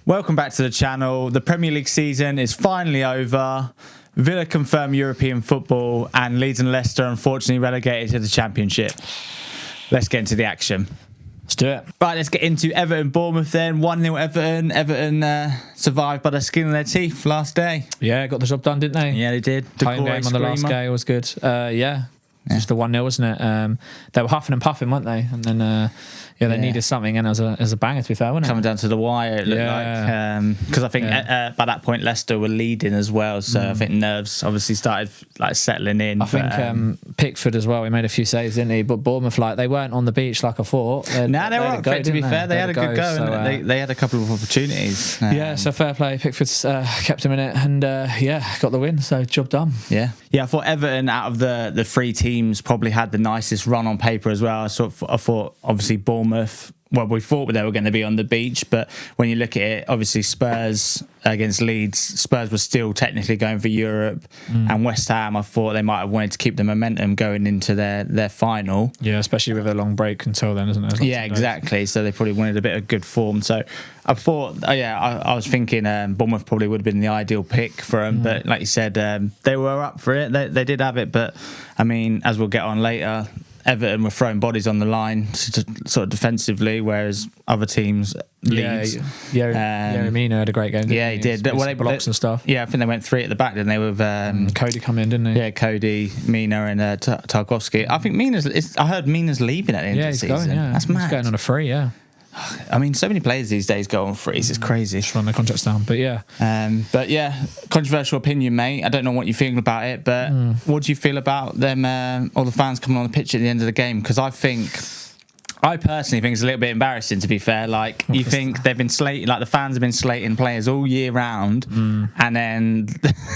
Welcome back to the channel. The Premier League season is finally over. Villa confirm European football, and Leeds and Leicester unfortunately relegated to the Championship. Let's get into the action. Let's do it. Right, let's get into Everton-Bournemouth then. 1-0 Everton. Everton survived by the skin of their teeth last day. Yeah, got the job done, didn't they? Yeah, they did. Home game on the last day was good. Just the 1-0, wasn't it? They were huffing and puffing, weren't they? And then they needed something, and it was a banger, to be fair, wasn't it? Coming down to the wire, it looked like. Because I think by that point Leicester were leading as well, so I think nerves obviously started settling in. I think Pickford as well, he made a few saves, didn't he? But Bournemouth, they weren't on the beach like I thought. They were up for it, to be fair. They had a good go, and they had a couple of opportunities. So fair play. Pickford's kept him in it, and got the win, so job done. Yeah, I thought Everton, out of the three teams, probably had the nicest run on paper as well. I thought obviously Bournemouth, well, we thought they were going to be on the beach, but when you look at it, obviously Spurs against Leeds, Spurs were still technically going for Europe, and West Ham, I thought they might have wanted to keep the momentum going into their final. Yeah, especially with a long break until then, isn't it? Yeah, exactly. So they probably wanted a bit of good form. So I thought, I was thinking Bournemouth probably would have been the ideal pick for them, but like you said, they were up for it. They did have it, but I mean, as we'll get on later, Everton were throwing bodies on the line sort of defensively, whereas other teams, Leeds... Mina had a great game, he did. They blocks and stuff. Yeah, I think they went 3 at the back, didn't they, with... Cody come in, didn't he? Yeah, Cody, Mina and Tarkowski. I think I heard Mina's leaving at the end of the season. That's mad. He's going on a free, yeah. I mean, so many players these days go on frees. It's crazy. Just run their contracts down, but yeah. Controversial opinion, mate. I don't know what you feel about it, but what do you feel about them, all the fans coming on the pitch at the end of the game? Because I personally think it's a little bit embarrassing, to be fair. You think they've been slating, the fans have been slating players all year round, and then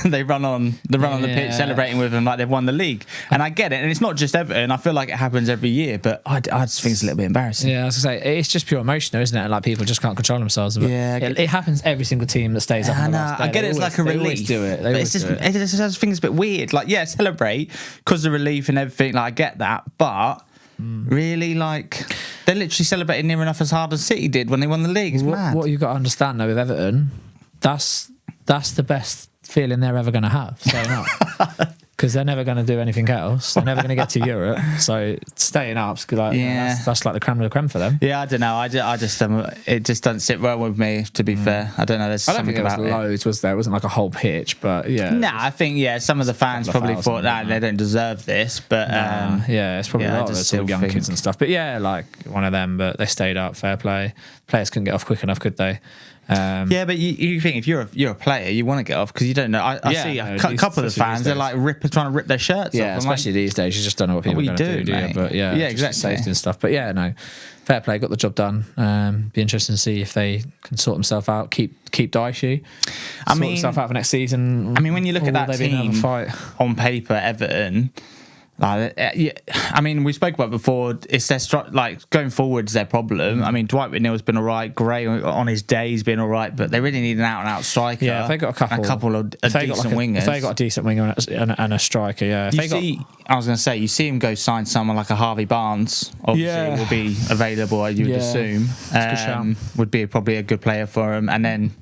they run on the pitch celebrating with them like they've won the league. And I get it, and it's not just Everton. I feel like it happens every year, but I just think it's a little bit embarrassing. Yeah, I was going to say, it's just pure emotion, though, isn't it? People just can't control themselves. But it happens every single team that stays up on the last day. I get it's like a relief. They always do it. I just think it's a bit weird. Celebrate because of relief and everything. I get that, but... Really, they're literally celebrating near enough as hard as City did when they won the league. It's mad. What you've got to understand, though, with Everton, that's the best feeling they're ever going to have, staying up. Because they're never going to do anything else. They're never going to get to Europe. So staying up, that's like the creme de la creme for them. Yeah, I don't know. I just it just doesn't sit well with me, to be fair. I don't know. There's something about it. I don't think there was loads, was there? It wasn't like a whole pitch, but yeah. I think, some of the fans probably thought that they don't deserve this, but... it's probably a lot of those sort of young kids and stuff. But one of them, but they stayed up, fair play. Players couldn't get off quick enough, could they? But you think if you're a player, you want to get off because you don't know. I see a couple of the fans, they're trying to rip their shirts off. Yeah, especially these days, you just don't know what people are going to do you? But exactly. Safety and stuff. But fair play, got the job done. Be interesting to see if they can sort themselves out, keep Daishi, sort themselves out for next season. I mean, when you look at that team on paper, Everton... we spoke about it before. It's their going forward is their problem. I mean, Dwight Whitnell's been all right. Gray on his day he's been all right, but they really need an out-and-out striker. Yeah, if they got a couple of decent wingers. If they got a decent winger and a striker, I was going to say, you see him go sign someone like a Harvey Barnes. Obviously, will be available. You would assume would be probably a good player for him, and then.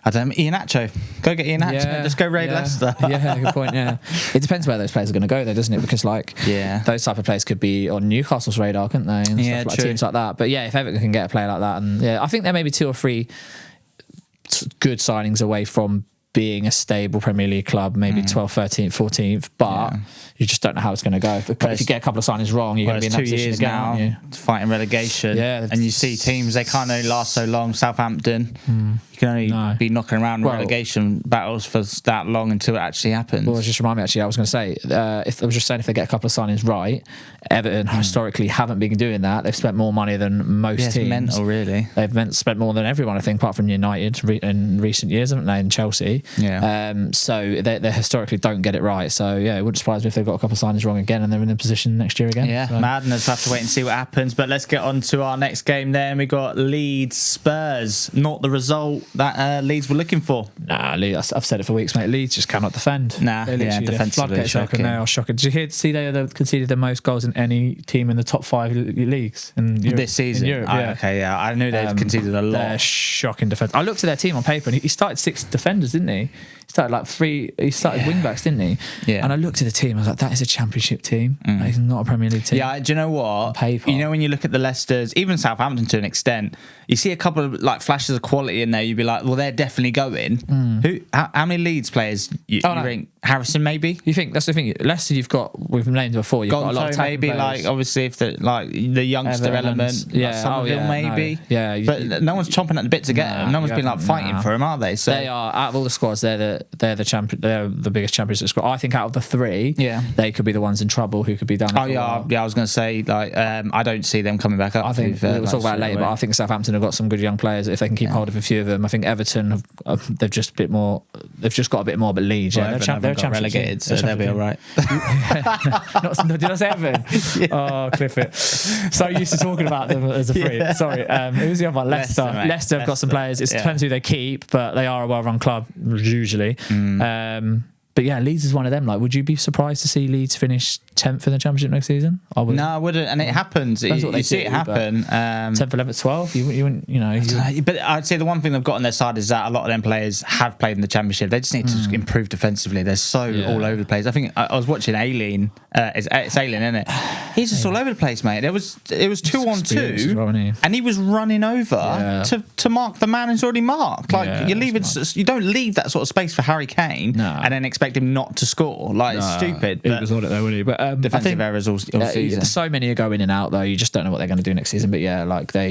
I don't know, Iheanacho. Go get Iheanacho. Just go raid Leicester. Good point, It depends where those players are going to go, though, doesn't it? Because, those type of players could be on Newcastle's radar, couldn't they? And stuff like teams like that. But, if Everton can get a player like that, and I think there may be 2 or 3 good signings away from being a stable Premier League club, maybe 12th, 13th, 14th, but you just don't know how it's going to go. If you get a couple of signings wrong, you're going to be in that position again, aren't you? Fighting relegation. Yeah, and you see teams, they can't only last so long. Southampton, you can only be knocking around relegation battles for that long until it actually happens. Well, just remind me, actually, I was going to say, if they get a couple of signings right, Everton historically haven't been doing that. They've spent more money than most teams. It's mental, really. They've spent more than everyone, I think, apart from United in recent years, haven't they, and Chelsea. So they historically don't get it right. So yeah, it wouldn't surprise me if they've got a couple of signings wrong again and they're in the position next year again. Yeah, so. madness. We'll have to wait and see what happens. But let's get on to our next game then. We got Leeds Spurs. Not the result that Leeds were looking for. Nah, Leeds, I've said it for weeks, mate. Leeds just cannot defend. Nah, defensively shocking. They are shocking. Did you see they conceded the most goals in any team in the top 5 leagues in Europe, this season? In Europe, I knew they'd conceded a lot. They're shocking defence. I looked at their team on paper and he started 6 defenders, didn't he? He started like 3. He started wing backs, didn't he? Yeah. And I looked at the team. I was like, that is a Championship team. That is not a Premier League team. Yeah. Do you know what? On paper. You know, when you look at the Leicesters, even Southampton to an extent, you see a couple of like flashes of quality in there. You'd be like, well, they're definitely going. How many Leeds players you think? Harrison, maybe. You think that's the thing? Leicester, we've named before. You've got a lot of maybe players. Like obviously if the youngster element, maybe. No. Yeah, but no one's chomping at the bit to get him. No one's been like fighting for him, are they? So they are, out of all the squads, they're the champion. They're the biggest Championship squad. I think out of the 3, they could be the ones in trouble who could be down. I was going to say like I don't see them coming back up. I think we'll talk about it later, but I think Southampton have got some good young players if they can keep hold of a few of them. I think Everton they've just got a bit more, but Leeds, they're relegated, so they'll be all right. Did I say Everton? Oh, clip it. So used to talking about them as a 3. Sorry, who was the other one? Leicester have got some players. It depends who they keep, but they are a well-run club usually. But yeah, Leeds is one of them. Like, would you be surprised to see Leeds finish 10th in the Championship next season? I wouldn't. No, I wouldn't. And it happens. You see it happen. 10th, 11th, 12th. You wouldn't. But I'd say the one thing they've got on their side is that a lot of them players have played in the Championship. They just need to improve defensively. They're so all over the place. I think I was watching Aileen. It's Aileen, isn't it? He's just all over the place, mate. It was 2-on-2, well, and he was running over to mark the man who's already marked. Like you don't leave that sort of space for Harry Kane and then expect him not to score. Like it's stupid. He was on it though, wasn't he? But defensive errors all season. So many are going in and out though. You just don't know what they're going to do next season. But yeah, like I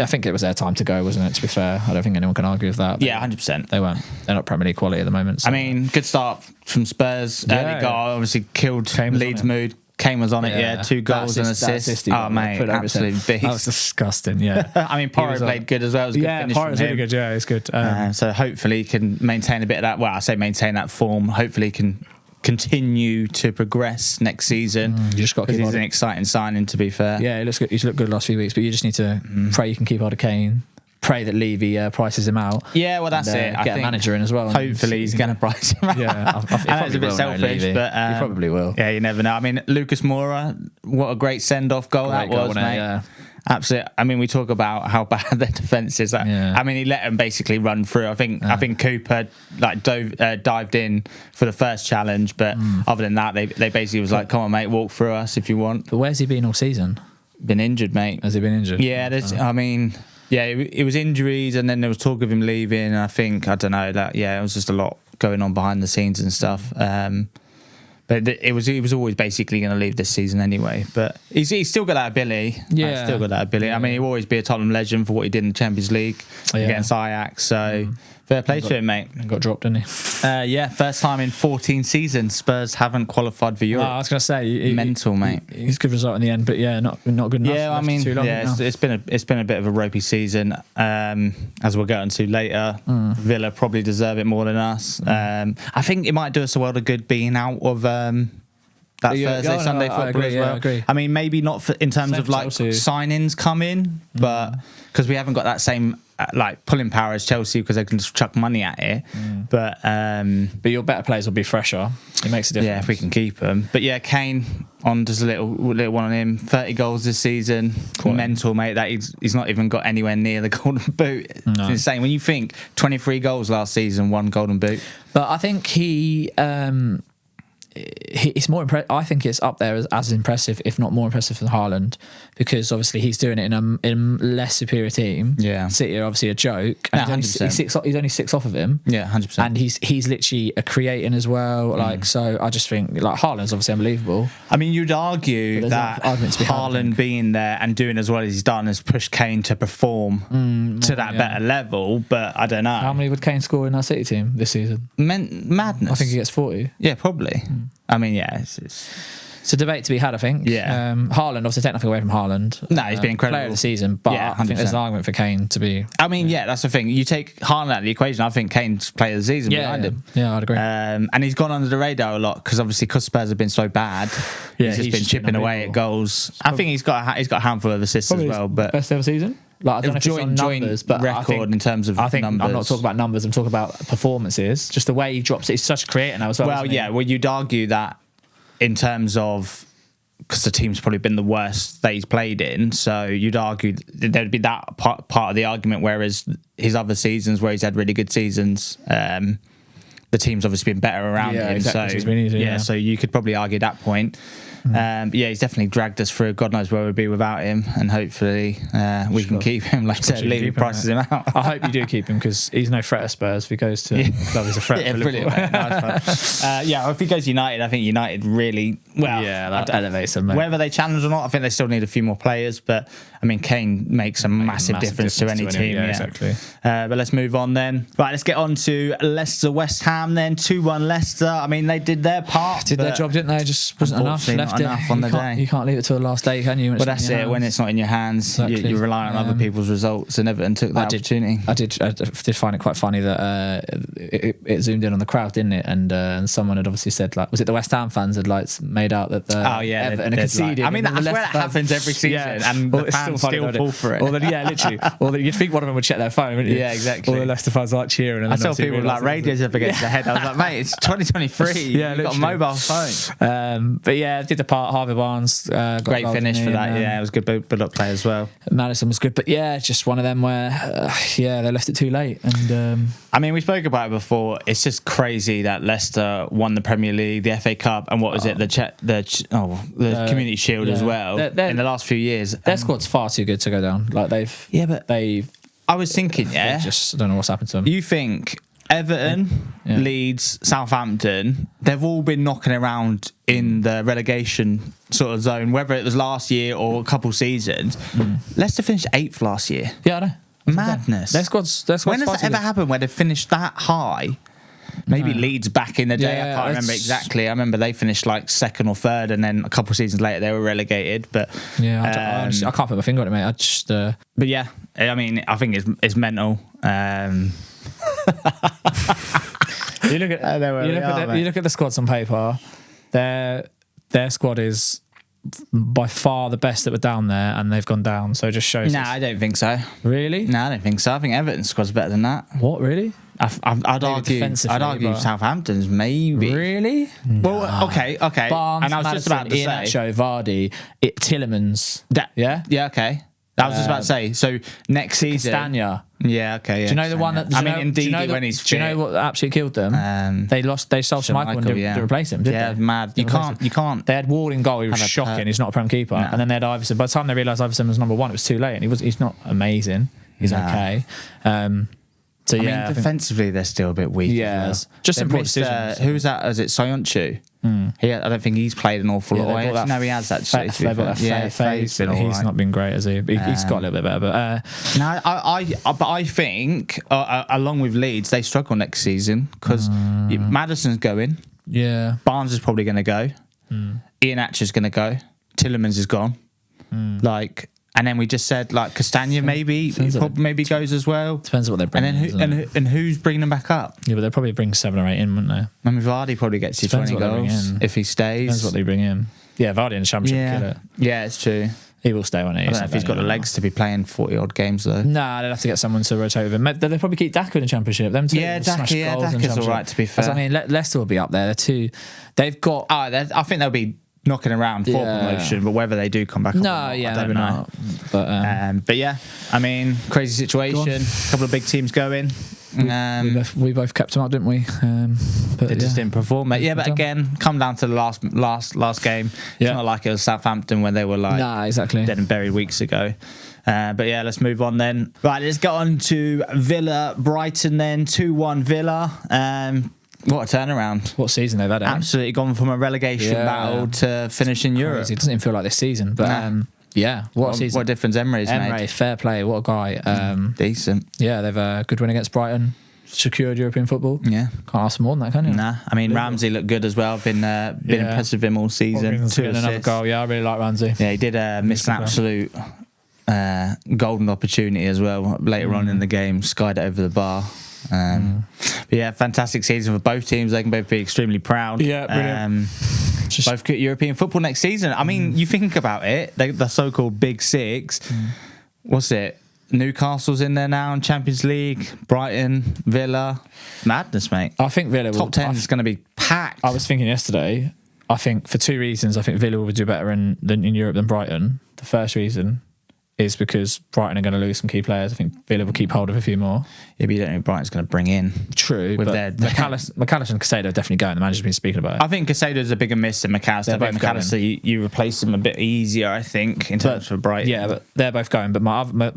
think it was their time to go, wasn't it? To be fair, I don't think anyone can argue with that. Yeah, 100%. They weren't. They're not Premier League quality at the moment. So. I mean, good start from Spurs. Early goal obviously killed Leeds' mood. Kane was on it, 2 goals and assists. Oh, mate, absolute beast. That was disgusting, I mean, Porro played good as well. It was a good finish Porro's really good, it's good. So hopefully he can maintain a bit of that, well, I say maintain that form. Hopefully he can continue to progress next season. You just got to keep he's an exciting signing, to be fair. Yeah, he looks good. He's looked good the last few weeks, but you just need to pray you can keep hold of Kane. Pray that Levy prices him out. Yeah, well, that's it. Get a manager in as well. Hopefully, he's going to price him out. Yeah, I know it's a bit selfish, but he probably will. Yeah, you never know. I mean, Lucas Moura, what a great send-off goal that was, mate. Absolutely. I mean, we talk about how bad their defence is. I mean, he let them basically run through. I think Cooper dived in for the first challenge, but other than that, they basically was like, "Come on, mate, walk through us if you want." But where's he been all season? Been injured, mate. Has he been injured? Yeah, I mean. Yeah, it was injuries, and then there was talk of him leaving. And I don't know, that it was just a lot going on behind the scenes and stuff. But he was always basically going to leave this season anyway. But he's still got that ability. Yeah, still got that ability. Yeah. I mean, he'll always be a Tottenham legend for what he did in the Champions League against Ajax. So fair play to him, mate. Got dropped, didn't he? First time in 14 seasons Spurs haven't qualified for Europe. I was going to say, mental, mate. It's a good result in the end, but not good enough. Yeah, I mean, it's been a bit of a ropey season. As we'll get into later, Villa probably deserve it more than us. I think it might do us a world of good being out of that Thursday, Sunday football as well. I agree. I mean, maybe not in terms of like signings come in, but because we haven't got that same like pulling power as Chelsea because they can just chuck money at it. But your better players will be fresher. It makes a difference. Yeah, if we can keep them. But yeah, Kane on just a little one on him. 30 goals this season. Mental, mate. That he's not even got anywhere near the golden boot. It's insane. When you think 23 goals last season, 1 golden boot. But I think it's more I think it's up there as impressive, if not more impressive than Haaland, because obviously he's doing it in a less superior team. Yeah, City are obviously a joke. And he's only 6 off of him. Yeah, 100%. And he's literally a creating as well. Like so, I just think like Haaland's obviously unbelievable. I mean, you'd argue that Haaland being there and doing as well as he's done has pushed Kane to perform to that better level. But I don't know. How many would Kane score in that City team this season? Madness. I think he gets 40. Yeah, probably. I mean, yeah, It's a debate to be had, I think. Yeah. Haaland, obviously, take nothing away from Haaland. No, he's been incredible. Player of the season, but I think there's an argument for Kane to be. I mean, that's the thing. You take Haaland out of the equation, I think Kane's player of the season behind him. Yeah, I'd agree. And he's gone under the radar a lot because obviously because Spurs have been so bad, he's just been chipping away at goals. I think he's got a handful of assists as well. But best ever season. Like, I don't know if it's on numbers, but record in terms of numbers. I'm not talking about numbers. I'm talking about performances. Just the way he drops it. He's such a creator now as well. Well, yeah. Well, you'd argue that in terms of because the team's probably been the worst that he's played in, so you'd argue there'd be that part of the argument. Whereas his other seasons, where he's had really good seasons, the team's obviously been better around him. Exactly. So so you could probably argue that point. He's definitely dragged us through. God knows where we'd be without him, and hopefully we can keep him. Like I said, Lee prices him out. I hope you do keep him because he's no threat of Spurs. If he goes to club, he's a threat. For brilliant. Nice if he goes to United, I think United really that elevates them. Mate. Whether they challenge or not, I think they still need a few more players. But I mean, Kane makes a massive difference to any team. Yeah, exactly. But let's move on then. Right, let's get on to Leicester West Ham then. 2-1 Leicester. I mean, they did their part. Did their job, didn't they? Just wasn't enough left. Enough on the day. You can't leave it to the last day, can you? Well, that's it. When it's not in your hands, you rely on other people's results, and Everton took that opportunity. I did find it quite funny that it zoomed in on the crowd, didn't it? And someone had obviously said, like, was it the West Ham fans had like made out that Everton conceded? I mean, that's where that happens every season, and the fans still fall for it. Literally. Or you'd think one of them would check their phone, wouldn't you? Yeah, exactly. All the Leicester fans like cheering. And I saw people like radios up against their head. I was like, mate, it's 2023. You've got a mobile phone. But yeah, did the part. Harvey Barnes, great finish for that. It was good build-up play as well. Madison was good, but just one of them where they left it too late. And I mean, we spoke about it before. It's just crazy that Leicester won the Premier League, the FA Cup, and what was it? The Community Shield as well. In the last few years, their squad's far too good to go down. Like I was thinking, I don't know what's happened to them. You think Everton, Leeds, Southampton, they've all been knocking around in the relegation sort of zone, whether it was last year or a couple seasons. Leicester finished 8th last year. Yeah, I know. Madness. Their squad's when has that ever happened where they finished that high? Maybe Leeds back in the day. I can't remember exactly. I remember they finished like 2nd or 3rd, and then a couple of seasons later they were relegated. But I can't put my finger on it, mate. I just. But yeah, I mean, I think it's mental. You look at the squads on paper. Their squad is by far the best that were down there, and they've gone down. So it just shows. I don't think so. Really? No, I don't think so. I think Everton's squad's better than that. What, really? I'd argue Southampton's maybe. Really? Well, okay. Barnes, and I was Madison, just about to say Iheanacho, Vardy, Tillemans. Yeah, okay. I was just about to say. So next season, Castagna. Yeah, okay. Yeah, do you know the one that? when he's fit. Do you know what absolutely killed them? They sold Schmeichel to replace him. Didn't they? Mad. You can't. They had Ward in goal. He was shocking. He's not a Prem keeper. No. And then they had Iverson. By the time they realised Iverson was number 1, it was too late. And he's not amazing. He's okay. So I mean, defensively they're still a bit weak. Yeah, just important decisions. Who was that? Is it Soyuncu? I don't think he's played an awful lot. No, he has actually. He's not been great, has he? He's got a little bit better. But I think along with Leeds, they struggle next season because Maddison's going. Yeah, Barnes is probably going to go. Iheanacho's going to go. Tillemans is gone. And then we just said like Castagna maybe goes as well. Depends on what they're bringing. And who's bringing them back up? Yeah, but they'll probably bring 7 or 8 in, wouldn't they? I mean, Vardy probably gets his 20 goals if he stays. Depends what they bring in. Yeah, Vardy in the Championship kill it. Yeah, it's true. He will stay, won't he? I don't know if he's got the legs to be playing 40-odd games, though. Nah, they'll have to get someone to rotate with him. They'll probably keep Daka in the Championship. Them two. Yeah, Daka's all right, to be fair. I mean, Leicester will be up there. They're two. They've got... I think they'll be knocking around for promotion, but whether they do come back up or not, I don't know. But yeah, I mean, crazy situation. A couple of big teams going. We both kept them up, didn't we? But they just didn't perform, mate. Yeah, but again, come down to the last game. It's not like it was Southampton when they were exactly dead and buried weeks ago. But yeah, let's move on then. Right, let's get on to Villa Brighton then. 2-1 Villa. What a turnaround. What season they've had, Absolutely gone from a relegation battle to finish in Europe. It doesn't even feel like this season, but what a season. What a difference Emery's made. Emery, fair play, what a guy. Decent. Yeah, they've a good win against Brighton. secured European football. Yeah, can't ask for more than that, can you? Nah, I mean Ramsey looked good as well. Been impressed with him all season. 2 another goal. Yeah, I really like Ramsey. Yeah, he did miss an absolute golden opportunity as well later on in the game. Skied it over the bar. But yeah, fantastic season for both teams. They can both be extremely proud. Yeah, brilliant. Both get European football next season. I mean, you think about it, the so-called Big Six. What's it? Newcastle's in there now in Champions League. Brighton, Villa. Madness, mate. I think Villa top 10 is going to be packed. I was thinking yesterday, I think for 2 reasons, I think Villa will do better in Europe than Brighton. The first reason is because Brighton are going to lose some key players. I think Villa will keep hold of a few more. Yeah, but you don't know Brighton's going to bring in. True, but McAllister and Casado are definitely going. The manager's been speaking about it. I think Casado's a bigger miss than McAllister. But McAllister, you replace him a bit easier, I think, in terms of Brighton. Yeah, but they're both going. But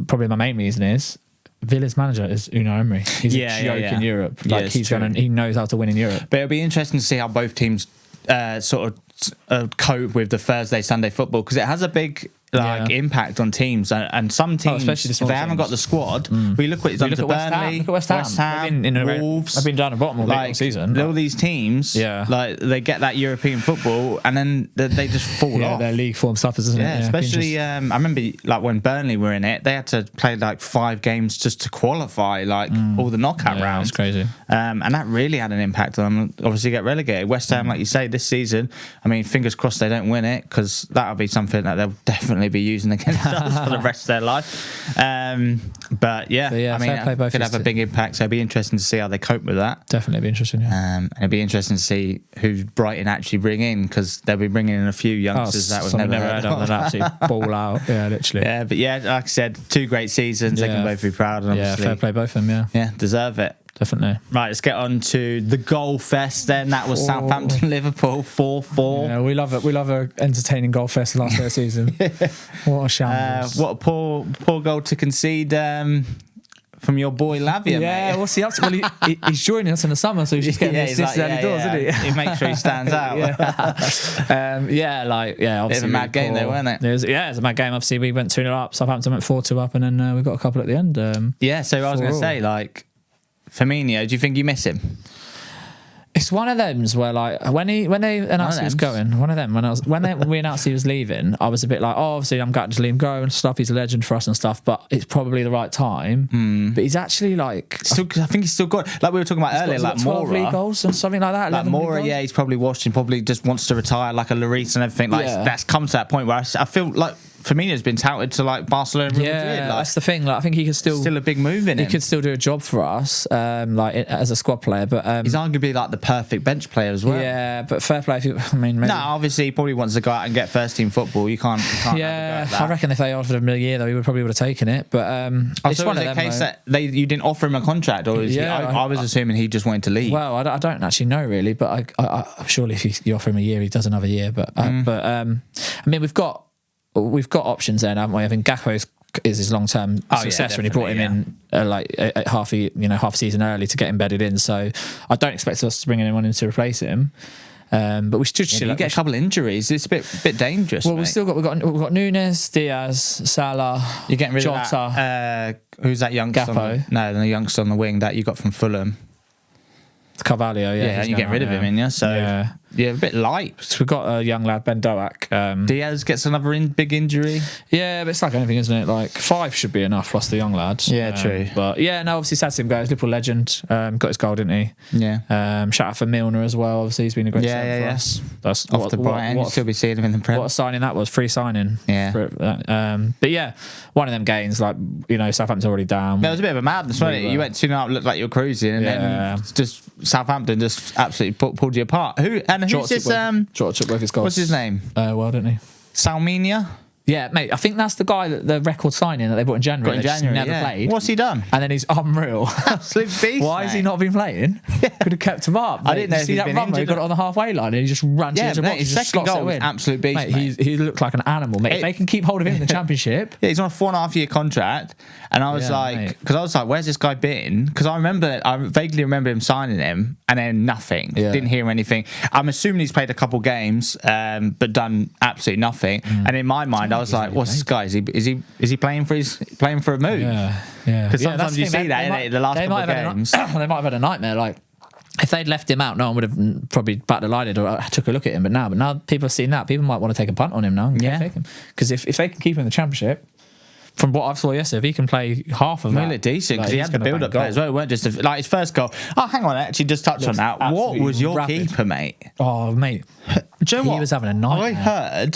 probably my main reason is Villa's manager is Unai Emery. He's a joke in Europe. Like he knows how to win in Europe. But it'll be interesting to see how both teams sort of cope with the Thursday, Sunday football, because it has a big impact on teams, and some teams, if they haven't got the squad, we look what it's done to Burnley, West Ham, Wolves. I've been down the bottom all season. All these teams, like they get that European football, and then they just fall off. Their league form suffers, isn't it? Yeah, especially I remember like when Burnley were in it, they had to play like 5 games just to qualify all the knockout rounds. It's crazy, and that really had an impact on them. Obviously, get relegated. West Ham, like you say, this season. I mean, fingers crossed they don't win it, because that'll be something that they'll definitely be using against us for the rest of their life. But yeah, I mean, it could have a big impact, so it'll be interesting to see how they cope with that. Definitely be interesting, and it'll be interesting to see who Brighton actually bring in, because they'll be bringing in a few youngsters that we've never heard of. That absolutely ball out. Yeah, literally. Yeah, but yeah, like I said, 2 great seasons. They can both be proud, and obviously, fair play both of them. Yeah, deserve it. Definitely. Right, let's get on to the goal fest then. That was Southampton Liverpool 4-4. Yeah, we love it. We love a entertaining goal fest last day of season. What a shambles. What a poor goal to concede from your boy Lavia, mate. What's he up to? Well, he's joining us in the summer, so he's just getting assists early doors, isn't he? He makes sure he stands out. Obviously. It's a mad game though, wasn't it? It was a mad game. Obviously, we went 2-0 up, Southampton went 4-2 up, and then we got a couple at the end. So I was going to say, like, Firmino, do you think you miss him? It's one of them where, like, when they announced he was going, when we announced he was leaving, I was a bit like, obviously I'm glad to leave him go and stuff. He's a legend for us and stuff, but it's probably the right time. But he's actually like, I think he's still got, like we were talking about earlier, like 12 league goals and something like that. Like Mora, he's probably washed and probably just wants to retire, like a Lloris and everything. Like that's come to that point where I feel like Firmino's been touted to like Barcelona and Real Madrid. Like, that's the thing. Like, I think he could still a big move in him. He could still do a job for us, as a squad player. But he's arguably like the perfect bench player as well. Yeah, but fair play. Maybe. No, obviously he probably wants to go out and get first team football. You can't. Yeah, I reckon if they offered him a year though, he probably would have taken it. But it's one of them. Case that you didn't offer him a contract, or is I was assuming he just wanted to leave. Well, I don't actually know really, but I surely if you offer him a year, he does another year. But I mean, we've got options there, haven't we? I think Gakpo is his long-term successor, and he brought him in half a season early to get embedded in. So I don't expect us to bring anyone in to replace him. But we should. You get a couple of injuries. It's a bit dangerous. Well, we've got Nunes, Diaz, Salah. You're getting rid Jota, of that. Who's that youngster? Gakpo. The youngster on the wing that you got from Fulham. Carvalho, you get rid of him, a bit light. So we've got a young lad, Ben Doak. Diaz gets another big injury. Yeah, but it's like anything, isn't it? Like 5 should be enough plus the young lads. Yeah, true. But obviously sad to see him go. He's a Liverpool legend. Got his goal, didn't he? Yeah. Shout out for Milner as well. Obviously, he's been a great signing for us. That's off the Brighton. You'll still be seeing him in the Prem. What a signing that was! Free signing. Yeah. But yeah, one of them games. Like Southampton's already down. There was a bit of a madness, wasn't it? You went 2-0 up, looked like you were cruising, and then just Southampton just absolutely pulled you apart. Who's this? Jota took both his goals. What's his name? Didn't he? Salminia? Yeah, mate. I think that's the guy that the record signing that they bought in January. Never played. What's he done? And then he's unreal. Absolute beast. Why has he not been playing? Could have kept him up. I didn't know. See that run where he got it on the halfway line and he just ran to the box. His second goal was absolute beast. Mate, he looked like an animal. Mate, if they can keep hold of him in the Championship. Yeah, he's on a 4.5-year contract, and I was like, where's this guy been? Because I vaguely remember him signing him, and then nothing. Didn't hear anything. I'm assuming he's played a couple games, but done absolutely nothing. And in my mind, I was like, what's this guy? Is he playing for a move? Yeah. Yeah, because sometimes you see that in the last couple of games. They might have had a nightmare. Like if they'd left him out, no one would have probably batted an eyelid or took a look at him. But now people have seen that. People might want to take a punt on him now. Because if they can keep him in the Championship. From what I saw yesterday, if he can play half of that, looked decent because he had the build-up play as well. It weren't just like his first goal. Oh, hang on, actually, just touch on that. What was your keeper, mate? Oh, mate, do you know what? He was having a nightmare.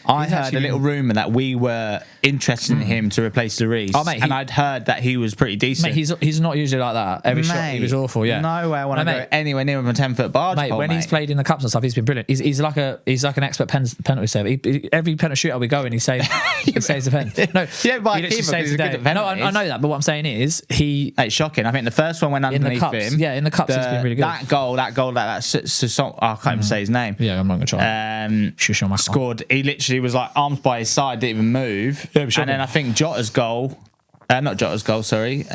I heard a little rumour that we were interested in him to replace Reece. Oh, mate, and I'd heard that he was pretty decent. Mate, he's not usually like that. Every shot he was awful. Yeah, no way I want to go anywhere near him a 10-foot barge. Mate, when he's played in the cups and stuff, he's been brilliant. He's like an expert penalty saver. Every penalty shootout we go in, he saves the pen. No, you don't buy a keeper because he's good at penalties. No, I know that, but what I'm saying is It's shocking. I think the first one went underneath him. Yeah, in the cups, he's been really good. That goal, I can't even say his name. Yeah, I'm not going to try. Scored. He literally was like arms by his side, didn't even move. Yeah, and then I think Jota's goal, not Jota's goal, sorry.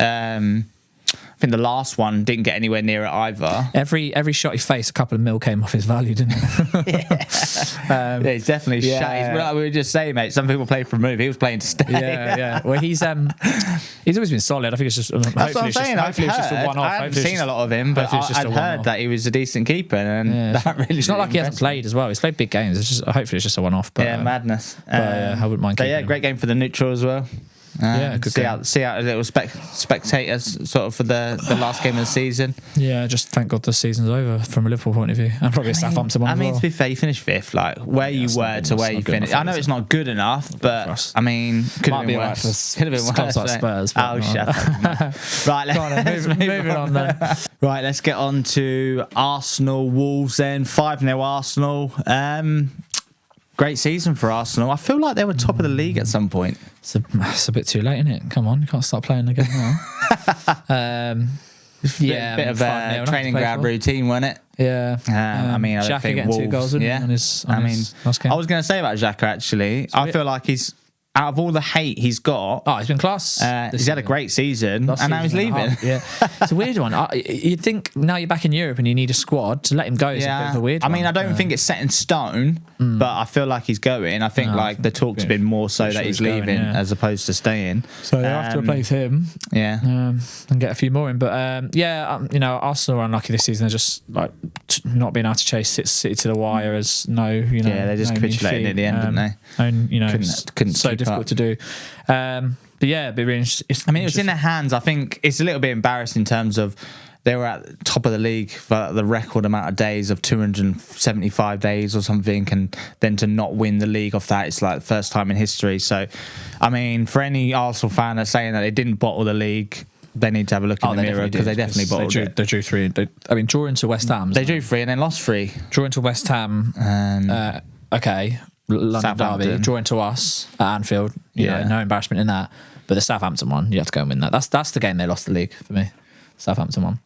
I think the last one didn't get anywhere near it either. Every shot he faced, a couple of mil came off his value, didn't it? He's definitely shot. Like we were just saying, mate, some people play for a move. He was playing to stay. Yeah. Well, he's always been solid. I think it's just. That's what I'm saying. Hopefully it's just a one-off. I haven't seen a lot of him, but I'd heard that he was a decent keeper, and that really. It's not like he hasn't played as well. He's played big games. It's just hopefully it's just a one-off. But, madness. I wouldn't mind. But great game for the neutral as well. Good see out a little spectators sort of for the last game of the season. Yeah, just thank God the season's over from a Liverpool point of view, and probably a Southampton one. To be fair, you finished fifth. Like where you were to where you finished. I know it's not good enough, but I mean, could have been worse. Could have been worse. Like Spurs. Oh, shut up. Right, let's move on then. Right, let's get on to Arsenal Wolves then. 5-0 Arsenal. Great season for Arsenal. I feel like they were top of the league at some point. It's a bit too late, isn't it? Come on, you can't start playing again now. Bit of a training ground routine, wasn't it? Yeah. I mean, I don't think getting Wolves. 2 goals. I was going to say about Xhaka actually. I feel like he's out of all the hate he's got. Oh, he's been class. He's had a great season, and now he's leaving. Yeah, it's a weird one. You'd think now you're back in Europe and you need a squad to let him go. Is a bit of a weird one. I mean, I don't think it's set in stone, but I feel like he's going. I think the talk's been more so that he's leaving as opposed to staying. So they have to replace him. Yeah, and get a few more in. But Arsenal are unlucky this season. They're just like not being able to chase City to the wire as they just capitulated at the end, didn't they? And couldn't so difficult to do. But yeah, it'd be really interesting. It was in their hands. I think it's a little bit embarrassing in terms of they were at the top of the league for the record amount of days of 275 days or something, and then to not win the league off that, it's like the first time in history. So, I mean, for any Arsenal fan that's saying that they didn't bottle the league, they need to have a look in the mirror because they definitely bottled it. They drew 3. Draw into West Ham. They drew 3 and then lost 3. Draw into West Ham. London derby, drawing to us at Anfield. You know, no embarrassment in that. But the Southampton one, you have to go and win that. That's the game they lost the league for me. Southampton one,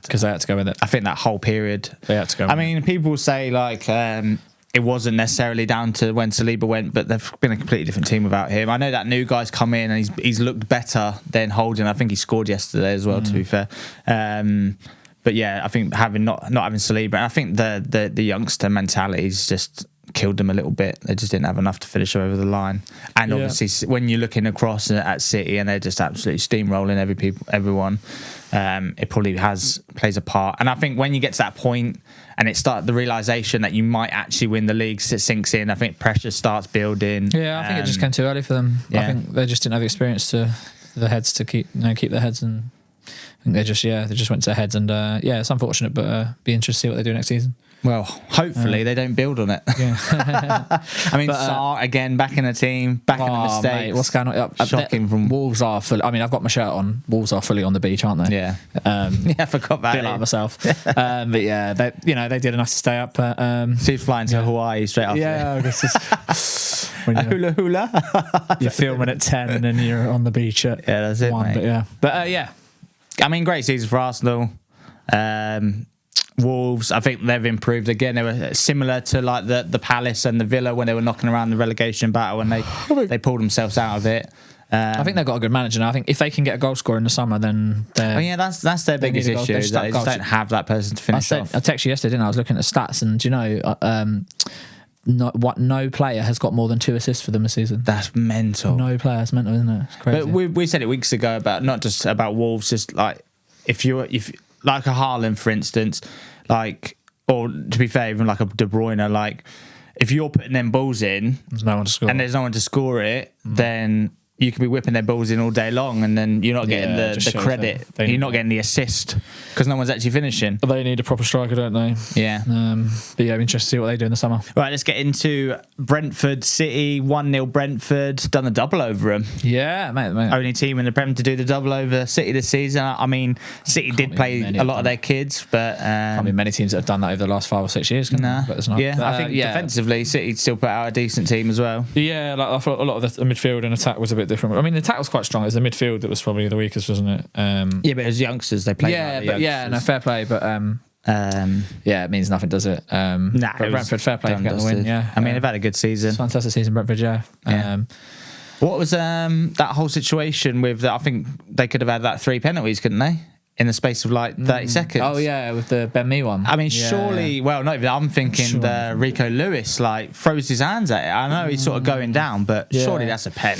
because they had to go with it. I think that whole period they had to go. I mean, people say like it wasn't necessarily down to when Saliba went, but they've been a completely different team without him. I know that new guy's come in and he's looked better than Holding. I think he scored yesterday as well. To be fair. But yeah, I think not having Saliba, and I think the youngster mentality is just killed them a little bit. They just didn't have enough to finish over the line. And obviously, when you're looking across at City and they're just absolutely steamrolling everyone, it probably plays a part. And I think when you get to that point and the realisation that you might actually win the league sinks in, I think pressure starts building. Yeah, I think it just came too early for them. Yeah. I think they just didn't have the experience to the heads to keep their heads, and I think they just went to their heads, and it's unfortunate, but be interested to see what they do next season. Well, hopefully they don't build on it. Yeah. I mean, Sarr again back in the team, back in the mistakes. Mate, what's going on? Shocking from Wolves are fully. I mean, I've got my shirt on. Wolves are fully on the beach, aren't they? Yeah. I forgot that. A bit like myself. But yeah, they did enough to stay up. She's flying to Hawaii straight after. Yeah, hula hula. You're filming at 10 and then you're on the beach at that's it, 1. mate. But I mean, great season for Arsenal. Wolves, I think they've improved again. They were similar to like the Palace and the Villa when they were knocking around the relegation battle, and they pulled themselves out of it. I think they've got a good manager now. I think if they can get a goal scorer in the summer, then that's their biggest issue. They just don't have that person to finish off. I texted you yesterday, didn't I? I was looking at the stats, and no player has got more than 2 assists for them this season. That's mental. No player. It's mental, isn't it? It's crazy. But we said it weeks ago about not just about Wolves, just like if like a Haaland, for instance, like, or to be fair, even like a De Bruyne, like if you're putting them balls in, there's no one to score, and there's no one to score it, then you could be whipping their balls in all day long, and then you're not getting the credit. You're not getting the assist because no one's actually finishing. They need a proper striker, don't they? Yeah. But yeah, I'm interested to see what they do in the summer. Right, let's get into Brentford City. 1-0 Brentford. Done a double over them. Yeah, mate. Only team in the Prem to do the double over City this season. I mean, City did play a lot of their kids, but can't be many teams that have done that over the last 5 or 6 years. Nah. But it's not. Yeah, I think defensively, City still put out a decent team as well. Yeah, like I thought a lot of the midfield and attack was a bit different. I mean, the attack was quite strong. It was the midfield that was probably the weakest, wasn't it? Yeah, but as youngsters, they played. Yeah, no, fair play, but it means nothing, does it? But Brentford, fair play for getting the win. Yeah, I mean, they've had a good season. Fantastic season, Brentford. Yeah. What was that whole situation with? I think they could have had like 3 penalties, couldn't they? In the space of like 30 seconds. Oh yeah, with the Ben Mee one. I mean, surely. Well, not even. I'm thinking the Rico Lewis like throws his hands at it. I know he's sort of going down, but surely that's a pen.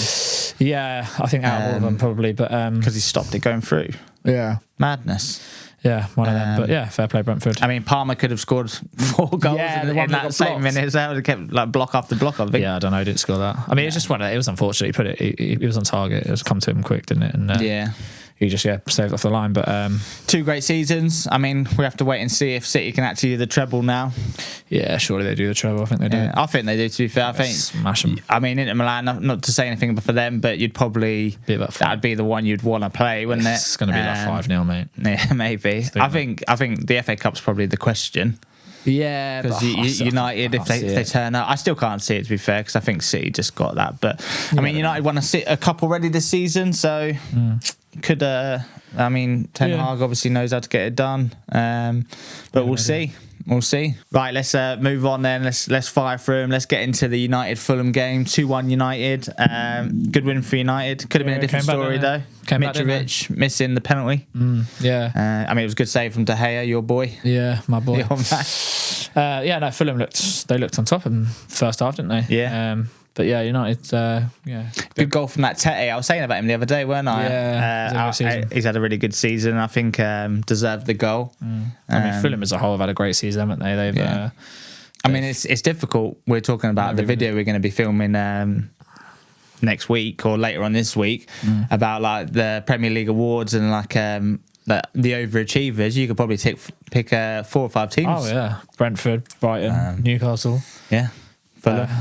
Yeah, I think out of all of them probably, but because he stopped it going through. Yeah, madness. Yeah, one of them. But yeah, fair play, Brentford. I mean, Palmer could have scored 4 goals in that same minute. That would have kept like block after block, I think. Yeah, I don't know. He didn't score that. I mean, it's just it was unfortunate. He put it. He was on target. It was come to him quick, didn't it? And he just saved off the line. But 2 great seasons. I mean, we have to wait and see if City can actually do the treble now. Yeah, surely they do the treble. I think they do. I think they do. To be fair, I think smash them. I mean, Inter Milan. Not to say anything for them, but you'd probably that'd be the one you'd want to play, wouldn't it? It's going to be like 5-0, mate. Yeah, maybe. I think the FA Cup's probably the question. Yeah, because United, if they turn up, I still can't see it, to be fair, because I think City just got that. But I mean, United won a cup already this season, so could. I mean, Ten Hag obviously knows how to get it done, but we'll see. We'll see. Right, let's move on then. Let's fire through them. Let's get into the United Fulham game. 2-1 United. Good win for United. Could have been a different story though. Mitrovic missing the penalty. Yeah. I mean, it was a good save from De Gea, your boy. Yeah, my boy. No, Fulham looked on top in the first half, didn't they? Yeah. But yeah, United, good goal from that Tete. I was saying about him the other day, weren't I? Yeah, he's had a really good season. I think deserved the goal. I mean, Fulham as a whole have had a great season, haven't they? I mean, it's difficult. We're talking about the video we're going to be filming next week or later on this week about like the Premier League awards and like the overachievers. You could probably pick 4 or 5 teams. Oh yeah, Brentford, Brighton, Newcastle. Yeah.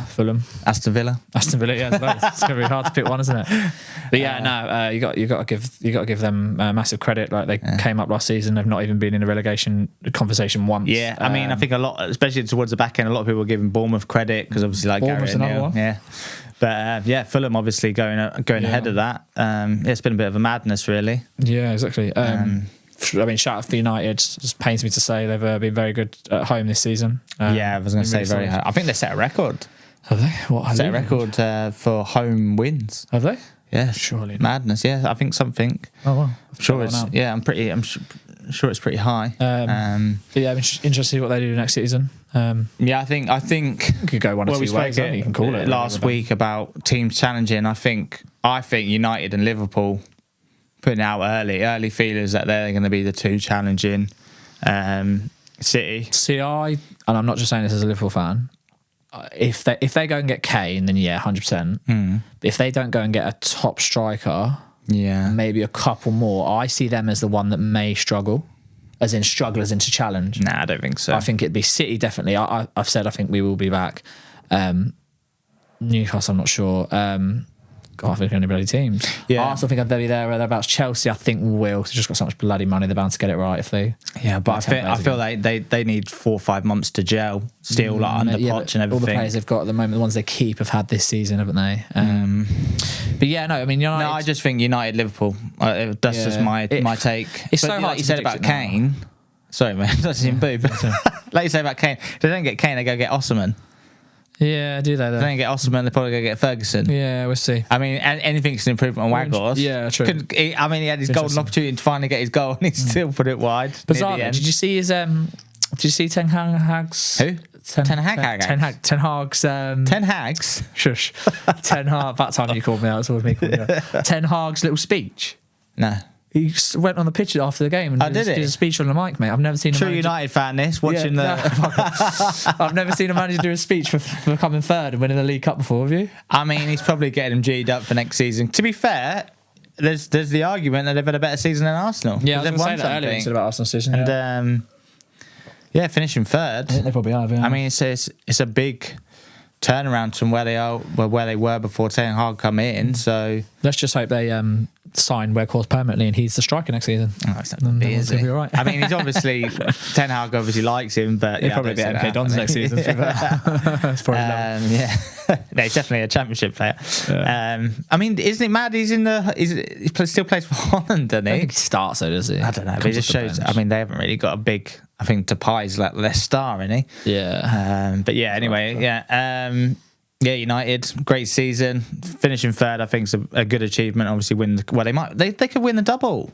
Fulham, Aston Villa. Yeah, it's going to be hard to pick one, isn't it? But yeah, you got to give them massive credit. Like they came up last season, they've not even been in a relegation conversation once. Yeah, I mean, I think a lot, especially towards the back end, a lot of people are giving Bournemouth credit because obviously like Bournemouth's another one. Yeah, but Fulham obviously going ahead of that. It's been a bit of a madness, really. Yeah, exactly. I mean, shout out to United. It just pains me to say they've been very good at home this season. I was going to say very high. I think they set a record. Have they? What? Set a record for home wins. Have they? Yeah, surely. Madness. Yeah, I think something. Oh well. I'm sure it's. Yeah, I'm sure it's pretty high. But yeah, I'm interested to see what they do next season. I think it could go one or two ways. You can call it last week about teams challenging. I think United and Liverpool putting out early feelers that they're going to be the 2 challenging City. See, and I'm not just saying this as a Liverpool fan. If they go and get Kane, then 100%. But if they don't go and get a top striker, maybe a couple more, I see them as the one that may struggle, as in to challenge. Nah, I don't think so. I think it'd be City definitely. I've said I think we will be back. Newcastle, I'm not sure. I think only bloody teams. Yeah. Arsenal think they'll be there or thereabouts. Chelsea, I think will. They've just got so much bloody money. They're bound to get it right if they. Yeah, but I feel like they need 4 or 5 months to gel. Still, like under Poch and everything. All the players they've got at the moment, the ones they keep, have had this season, haven't they? But yeah, no, I mean, United. No, I just think United, Liverpool. That's just my take. It's but so hard. Like you said about Kane. Sorry, man. That's in boob. Like you say about Kane, if they don't get Kane, they go get Osman. Yeah, do they though? If they don't get Osman, they probably go get Ferguson. Yeah, we'll see. I mean, anything's an improvement on Weghorst. Yeah, true. He had his golden opportunity to finally get his goal, and he still put it wide. Bizarre. Did you see his? Did you see Ten Hag's? Who? Ten Hag's. Ten Hag's. Shush. Ten Hag. That time you called me out. It's always me calling you out. Ten Hag's little speech. No. He went on the pitch after the game and did a speech on the mic, mate. I've never seen a True United fan this, watching I've never seen a manager do a speech for coming third and winning the League Cup before, have you? I mean, he's probably getting them G'd up for next season. To be fair, there's the argument that they've had a better season than Arsenal. Yeah, I was going to say that earlier. You said about Arsenal's season. And finishing third. I think they probably have. Yeah. I mean, it's a big turnaround from where they were before Ten Hag come in. So let's just hope they sign Weghorst permanently and he's the striker next season. Oh, it's not going to be, is he? Right. I mean, he's obviously Ten Hag obviously likes him, but he'll probably be MK Dons next season. That's probably yeah, no, he's definitely a Championship player. Yeah. I mean, isn't it mad? He still plays for Holland, doesn't he? I think he starts though, does he? I don't know. But it just shows. I mean, they haven't really got a big. I think Depay's like less star, isn't he? Yeah. But yeah, anyway, yeah. Yeah, United, great season. Finishing third, I think, is a good achievement. Obviously, they could win the double.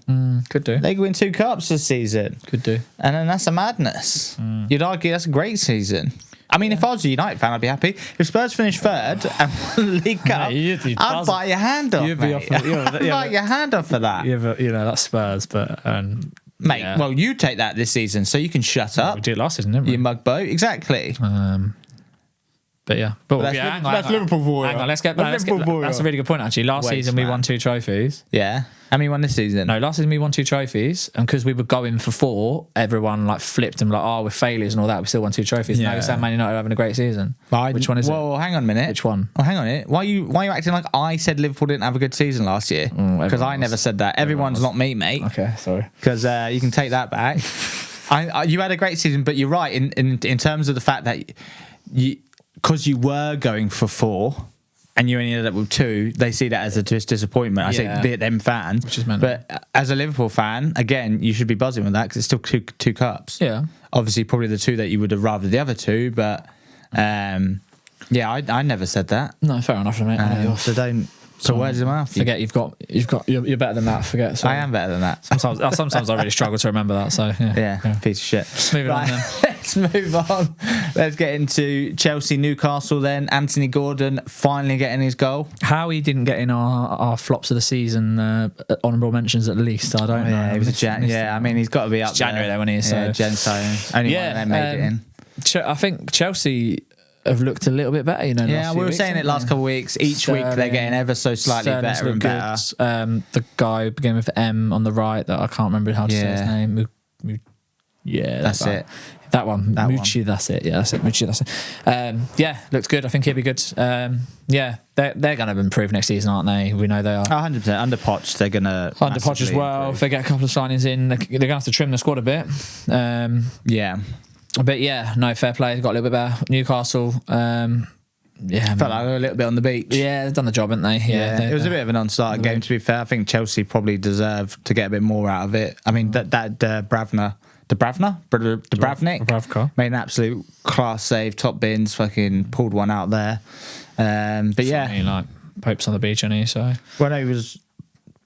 Could do. They could win 2 cups this season. Could do. And then that's a madness. You'd argue that's a great season. I mean, if I was a United fan, I'd be happy. If Spurs finished third and won the League Cup, I'd bite your hand off, I'd bite your hand off for that. Yeah, but, that's Spurs, but... Mate, well, you take that this season, so you can shut up. We did it last season, didn't we? You mugboat, exactly. But yeah, that's Liverpool for you. Hang on, let's get that's a really good point actually. Last season we won 2 trophies. Yeah. How many won this season? No, last season we won 2 trophies, and because we were going for 4, everyone like flipped and like, oh, we're failures and all that. We still won 2 trophies. Yeah. Now you're saying Man United are having a great season. Which one is it? Well, hang on a minute. Which one? Oh, hang on a minute. Why are you acting like I said Liverpool didn't have a good season last year? Because I never said that. Everyone's not me, mate. Okay, sorry. Because you can take that back. You had a great season, but you're right in terms of the fact that because you were going for 4 and you only ended up with 2, they see that as a disappointment. I say be it them fan. Which is mental. But as a Liverpool fan, again, you should be buzzing with that because it's still two cups. Yeah. Obviously, probably the 2 that you would have rather the other 2, but I never said that. No, fair enough, mate. So don't... So words in mouth. Forget you're better than that. Forget. Sorry. I am better than that. Sometimes I really struggle to remember that. So yeah. Piece of shit. Moving on then. Let's move on. Let's get into Chelsea Newcastle then. Anthony Gordon finally getting his goal. How he didn't get in our flops of the season honourable mentions at least. I don't know. Yeah, it was I mean, he's got to be up. It's January there. Though, when he is. Only one of them made it in. I think Chelsea have looked a little bit better, Yeah, we were saying it last couple of weeks. Each week they're getting ever so slightly better and better. The guy beginning with M on the right that I can't remember how to say his name. That's it. That one. Mucci, that's it. Yeah, that's it. Mucci, that's it. Looks good. I think he'll be good. They're going to improve next season, aren't they? We know they are. 100%. Under Poch, they're going to... Under Poch as well. Improve. If they get a couple of signings in, they're going to have to trim the squad a bit. But yeah, no, fair play. They've got a little bit better. Newcastle, felt like they were a little bit on the beach. Yeah, they've done the job, haven't they? Yeah, it was a bit of an on-starter game, to be fair. I think Chelsea probably deserved to get a bit more out of it. I mean, that Dubravnik made an absolute class save, top bins, fucking pulled one out there. But yeah. Funny, like, Pope's on the beach, isn't he? So. Well, no,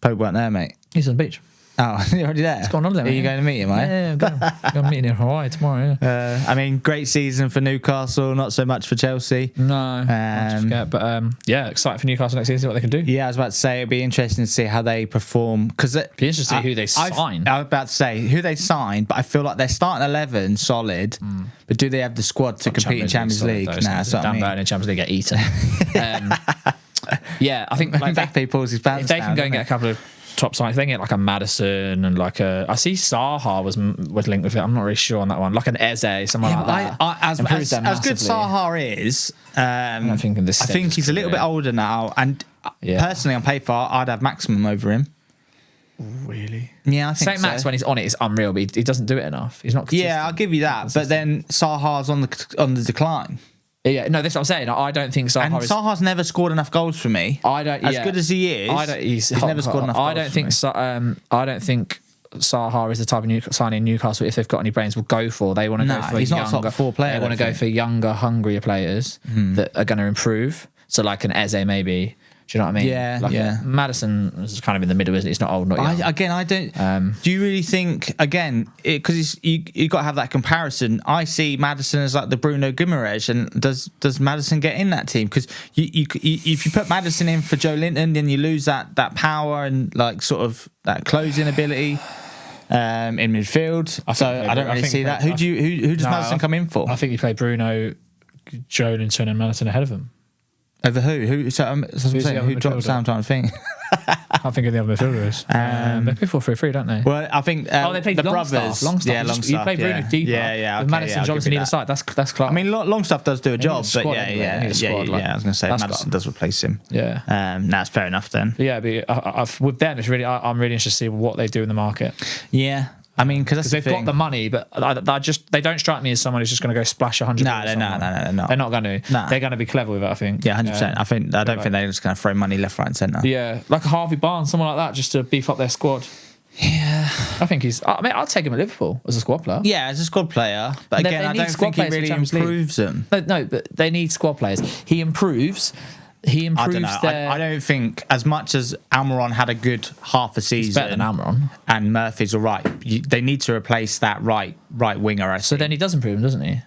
Pope weren't there, mate. He's on the beach. Oh, you're already there? It's going on there. Are you going to meet him, mate? Yeah, I'm going to meet him in Hawaii tomorrow, yeah. I mean, great season for Newcastle, not so much for Chelsea. No, not to forget. But excited for Newcastle next season, see what they can do. Yeah, I was about to say, it'd be interesting to see how they perform. Because it'd be interesting to see who they sign. I was about to say who they signed, but I feel like they're starting 11 solid. But do they have the squad to compete in Champions League? Nah, that's what I mean. In Champions League get eaten. I think like Mbappe pulls his pants if they can go and get a couple of top signings, they get like a Madison and like I see Saha was linked with it. I'm not really sure on that one. Like an Eze, someone like that. As good Saha is, I think he's a little bit older now. And personally, on paper, I'd have Maximum over him. Really? Yeah, I think St. Max when he's on it is unreal, but he doesn't do it enough. He's not consistent. Yeah, I'll give you that. But then Saha's on the decline. Yeah, no, that's what I'm saying. I don't think Saha's never scored enough goals for me. As good as he is, he's never scored enough goals. I don't think Saha is the type of signing Newcastle, if they've got any brains, will go for. They want to go for he's not a top 4 player. They want to go for younger, hungrier players that are going to improve. So like an Eze maybe. Do you know what I mean? Yeah, Maddison is kind of in the middle, isn't he? He's not old, not young. I don't. Do you really think because you got to have that comparison? I see Maddison as like the Bruno Guimaraes, and does Maddison get in that team? Because if you put Maddison in for Joe Linton, then you lose that power and like sort of that closing ability in midfield. I don't really see that. Who does Maddison come in for? I think you play Bruno, Joe Linton, and Maddison ahead of him. Over who? Who drops down? I'm trying to think. I think of the other midfielders. They play 4-3-3, don't they? Well, I think they played the Longstaff. brothers. Longstaff. Yeah, Longstaff. You play Bruno deeper. Yeah. With Maddison Johnson either side. That's class. I mean, Longstaff does do a job, but yeah. I was going to say Maddison does replace him. Yeah. That's fair enough then. Yeah, but with them, it's really I'm really interested to see what they do in the market. Yeah. I mean, because they've got the money, but they don't strike me as someone who's just going to go splash 100. No. They're not going to. No. They're going to be clever with it, I think. Yeah, 100%. I don't think they're just going to throw money left, right, and centre. Yeah, like a Harvey Barnes, someone like that, just to beef up their squad. Yeah, I think I'd take him at Liverpool as a squad player. Yeah, as a squad player, but again, I don't think he really improves them. No, but they need squad players. He improves. I don't know. I don't think as much as Almiron had a good half a season. He's better than Almiron. And Murphy's all right. They need to replace that right winger. So then he does improve him, doesn't he?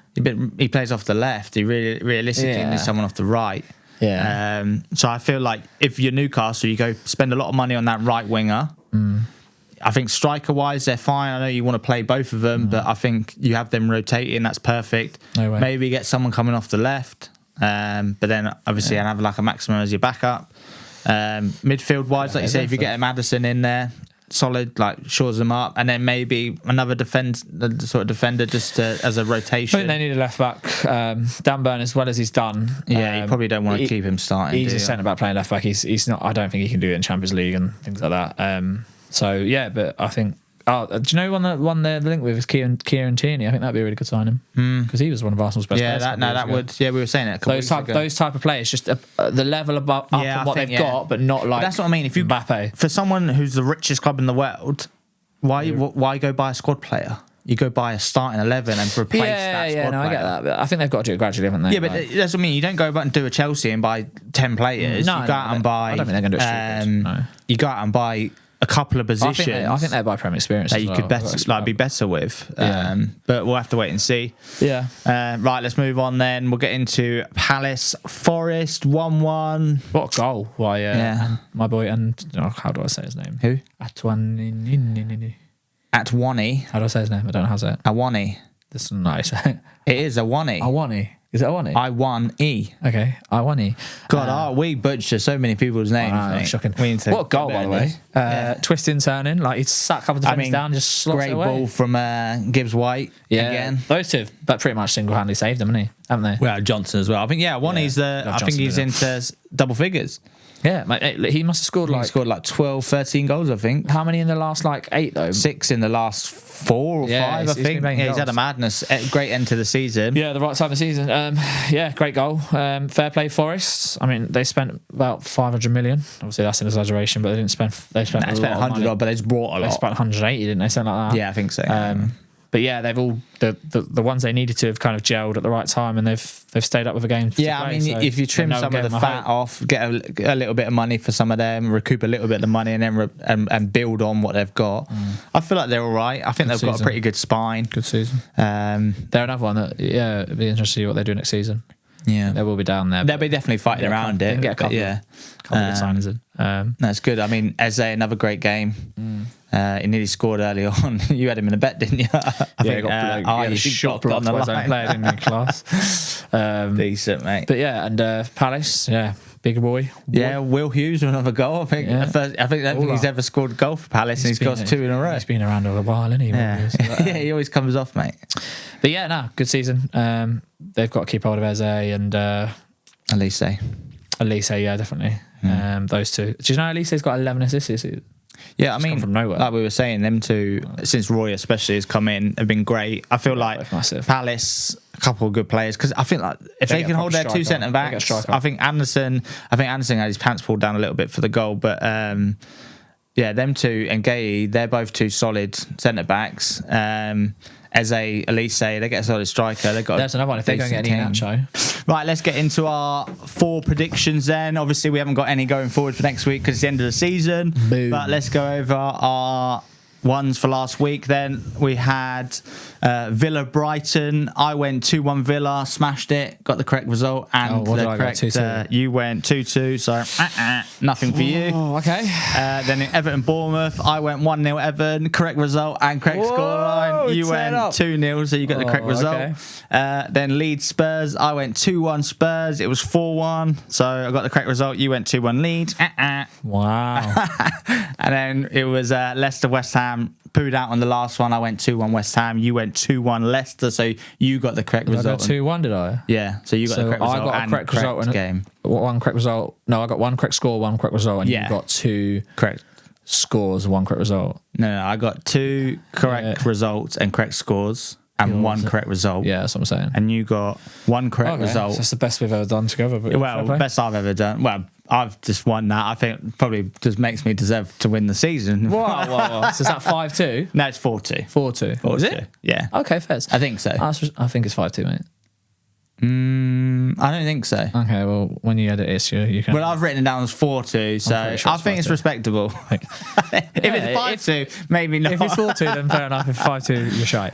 He plays off the left. He really realistically needs someone off the right. Yeah. So I feel like if you're Newcastle, you go spend a lot of money on that right winger. I think striker-wise, they're fine. I know you want to play both of them, but I think you have them rotating. That's perfect. No way. Maybe get someone coming off the left. But then obviously I'd have like a Maximum as your backup. Midfield wise, like you say, if you get a Maddison in there, solid, like shores them up, and then maybe another defender just as a rotation. I think they need a left back. Dan Burn, as well as he's done. Yeah, you probably don't want to keep him starting. He's a centre back playing left back. He's not. I don't think he can do it in Champions League and things like that. So yeah, but I think. Oh, do you know one they're linked with is Kieran Tierney? I think that'd be a really good signing because he was one of Arsenal's best players. That would. Yeah, we were saying it. Those type of players, just the level above up from what they've got, but not like. But that's what I mean. If you Mbappe. For someone who's the richest club in the world, why go buy a squad player? You go buy a starting 11 and replace that squad player. I get that. But I think they've got to do it gradually, haven't they? Yeah, but that's what I mean. You don't go out and do a Chelsea and buy 10 players. You go out and buy. I don't think they're going to do it stupid. No. You go out and buy a couple of positions. I think they buy Premier experience that you could be better with. But we'll have to wait and see. Yeah. Right, let's move on then. We'll get into Palace Forest 1-1. What a goal! Why? My boy how do I say his name? Who? Atwani. How do I say his name? I don't know how to say it. Awani. This is nice. It is Awani. Awani. Is it Awani? I1E. Okay, Awani. God, we butcher so many people's names. Shocking. What a goal, by the way. Twisting, turning, like he's sat a couple of defenders down, just slots great it away. Ball from Gibbs White again. Those two, but pretty much single-handedly saved them, haven't they? Well, Johnson as well. I think Awani's I think he's into double figures. Yeah, mate, he must have scored like 12, 13 goals, I think. How many in the last 8 though? 6 in the last 4 or 5, I think. He's had a madness. Great end to the season. Yeah, the right time of the season. Great goal. Fair play, Forest. I mean, they spent about 500 million. Obviously, that's an exaggeration, but they didn't spend. They spent 100 odd, but they just brought a lot. They spent 180, didn't they? Something like that. Yeah, I think so. But yeah, they've all the ones they needed to have kind of gelled at the right time, and they've stayed up with the game. If you trim some of the fat off, get a little bit of money for some of them, recoup a little bit of the money, and then and build on what they've got. I feel like they're all right. I think they've got a pretty good spine. Good season. They're another one that it'd be interesting to see what they do next season. Yeah, they will be down there. They'll be definitely fighting around it. Get a couple of good signings in. That's good. I mean, Eze, another great game. He nearly scored early on. You had him in a bet, didn't you? He got shot on the line. Player in class. Decent, mate. But and Palace, bigger boy. Yeah, Will Hughes with another goal. I think I don't think he's ever scored a goal for Palace, and he's got 2 in a row. He's been around all a while, isn't he? Yeah, he always comes off, mate. But good season. They've got to keep hold of Eze and Elise, definitely. Those two. Do you know Elise's got 11 assists this season? Yeah, I mean, from nowhere. Like we were saying, them two, since Roy especially has come in, have been great. I feel like Palace, a couple of good players, because I think like if they can hold their 2 centre backs, I think Anderson had his pants pulled down a little bit for the goal, but them two and Gay, they're both 2 solid centre backs. Eze, Elise, they get a solid striker. That's another one. If they don't get any Nacho, Right, let's get into our 4 predictions then. Obviously, we haven't got any going forward for next week because it's the end of the season. Boom. But let's go over our ones for last week. Then we had Villa Brighton. I went 2-1 Villa, smashed it, got the correct result, and what the did I correct. go, 2-2? You went 2-2, so nothing for you. Oh, okay. Then in Everton Bournemouth, I went 1-0 Everton, correct result and correct scoreline. You went 2-0, so you got the correct result. Okay. Then Leeds Spurs, I went 2-1 Spurs. It was 4-1, so I got the correct result. You went 2-1 Leeds. Wow. And then it was Leicester West Ham. Pooed out on the last one. I went 2-1 West Ham. You went 2-1 Leicester, so you got the correct result. I got 2-1, did I? Yeah, so you got the correct result. I got a correct result in game. One correct result. No, I got 1 correct score, 1 correct result, and you got 2 correct scores, 1 correct result. No, I got 2 correct results and correct scores. And 1 correct result. Yeah, that's what I'm saying. And you got 1 correct result. So that's the best we've ever done together. But well, best I've ever done. Well, I've just won that. I think probably just makes me deserve to win the season. Whoa. So is that 5-2? No, it's 4-2. 4-2. Is it? Yeah. Okay, fair. I think so. I think it's 5-2, mate. I don't think so. Okay, well, when you edit it, you can. Well, I've written it down as 4-2, so sure I think it's respectable. If it's 5-2, maybe not. If it's 4-2, then fair enough. If 5-2, you're shy.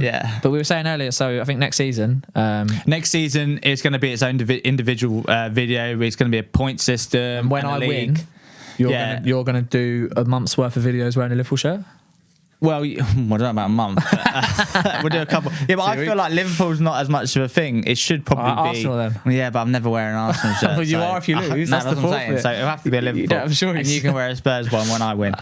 Yeah. But we were saying earlier, so I think next season. Next season is going to be its own individual video. It's going to be a point system. And when I win, you're going to do a month's worth of videos wearing a Liverpool shirt? Well, I don't know about a month. But, we'll do a couple. Yeah, but I feel like Liverpool's not as much of a thing. It should probably be Arsenal then. Yeah, but I'm never wearing an Arsenal shirt. Well, you are if you lose. That's the what I'm saying. So it'll have to be a Liverpool. You don't have a choice. And you can wear a Spurs one when I win.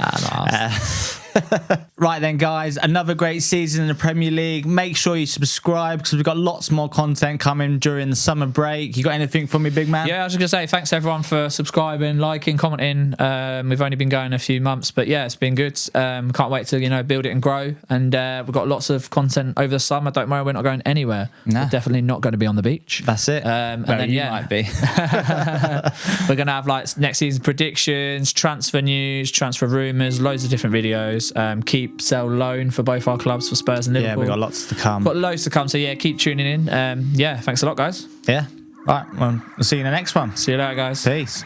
Right then, guys, another great season in the Premier League. Make sure you subscribe because we've got lots more content coming during the summer break. You got anything for me, big man? Yeah, I was just going to say thanks everyone for subscribing, liking, commenting. We've only been going a few months, but yeah, it's been good. Can't wait to build it and grow. And we've got lots of content over the summer. Don't worry, we're not going anywhere. We're definitely not going to be on the beach. That's it. And then you might be. We're going to have like next season predictions, transfer news, transfer rumours, loads of different videos. Keep, sell, loan for both our clubs, for Spurs and Liverpool. Yeah, we've got lots to come. Got loads to come, so yeah, keep tuning in. Yeah, thanks a lot, guys. Yeah. Right, well, we'll see you in the next one. See you later, guys. Peace.